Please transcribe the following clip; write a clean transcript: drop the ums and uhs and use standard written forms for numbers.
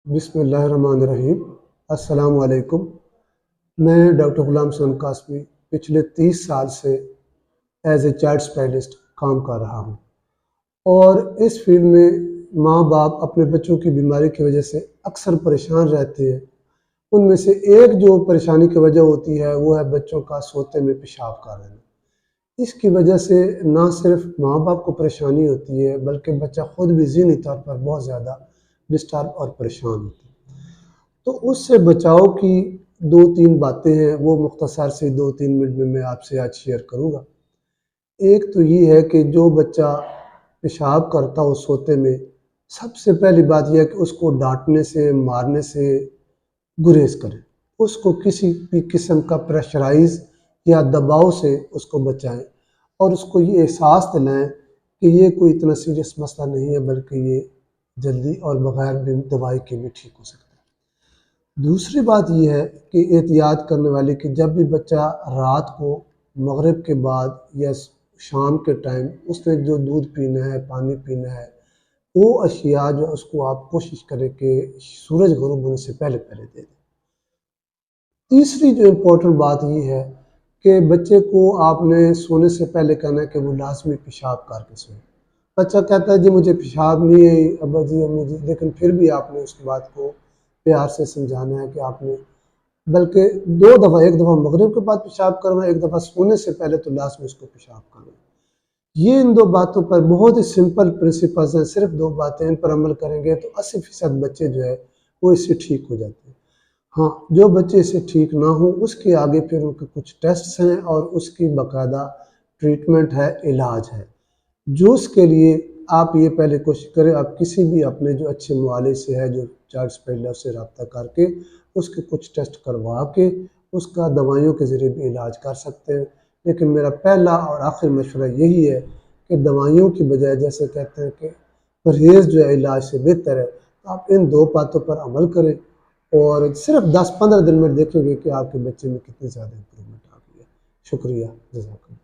बिस्मिल्लाहिर्रहमानिर्रहीम। अस्सलाम वालेकुम। मैं डॉक्टर ग़ुलाम सलीम कासमी पिछले 30 साल से एज ए चाइल्ड स्पेशलिस्ट काम कर रहा हूँ और इस फील्ड में माँ बाप अपने बच्चों की बीमारी की वजह से अक्सर परेशान रहते हैं। उनमें से एक जो परेशानी की वजह होती है वो है बच्चों का सोते में पेशाब कर लेना। इसकी वजह से ना सिर्फ माँ बाप को परेशानी होती है बल्कि बच्चा खुद भी ज़हनी तौर पर बहुत ज़्यादा डिस्टर्ब और परेशान होता है। तो उससे बचाव की 2-3 बातें हैं, वो मुख्तसर से 2-3 मिनट में मैं आपसे आज शेयर करूँगा। एक तो ये है कि जो बच्चा पेशाब करता हो सोते में, सबसे पहली बात यह है कि उसको डाँटने से, मारने से गुरेज़ करें। उसको किसी भी किस्म का प्रेशराइज़ या दबाव से उसको बचाएँ और उसको ये एहसास दिलाएँ कि ये कोई इतना सीरियस मसला नहीं है, बल्कि ये जल्दी और बग़ैर दवाई के भी ठीक हो सकता है। दूसरी बात ये है कि एहतियात करने वाली कि जब भी बच्चा रात को मगरिब के बाद या शाम के टाइम उसने जो दूध पीना है, पानी पीना है, वो अशिया जो उसको आप कोशिश करें कि सूरज ग़ुरूब होने से पहले-पहले दे दें। तीसरी जो इम्पोर्टेंट बात ये है कि बच्चे को आपने सोने से पहले कहना है कि वो लाज़मी पेशाब करके सोए। बच्चा कहता है जी मुझे पेशाब नहीं है अब्बा जी, अम्मी जी, लेकिन फिर भी आपने उसकी बात को प्यार से समझाना है कि आपने बल्कि 2 दफ़ा, एक दफ़ा मगरिब के बाद पेशाब करवाएँ, एक दफ़ा सोने से पहले तो लाज़मी उसको पेशाब करवाएँ। ये इन 2 बातों पर बहुत ही सिंपल प्रिंसिपल्स हैं, सिर्फ़ 2 बातें इन पर अमल करेंगे तो 80% बच्चे जो है वो इससे ठीक हो जाते हैं। हाँ, जो बच्चे इससे ठीक ना हों उसके आगे फिर उनके कुछ टेस्ट्स हैं और उसकी बाकायदा ट्रीटमेंट है, इलाज है। जो उसके लिए आप ये पहले कोशिश करें, आप किसी भी अपने जो अच्छे मुआलिज से है, जो चाइल्ड स्पेशलिस्ट से रब्ता करके उसके कुछ टेस्ट करवा के उसका दवाइयों के ज़रिए भी इलाज कर सकते हैं। लेकिन मेरा पहला और आखिरी मशवरा यही है कि दवाइयों की बजाय जैसे कहते हैं कि परहेज़ जो है इलाज से बेहतर है, तो आप इन 2 बातों पर अमल करें और सिर्फ 10-15 दिन में देखेंगे कि आपके बच्चे में कितनी ज़्यादा इम्प्रूवमेंट आ गई है। शुक्रिया, जज़ाकल्लाह।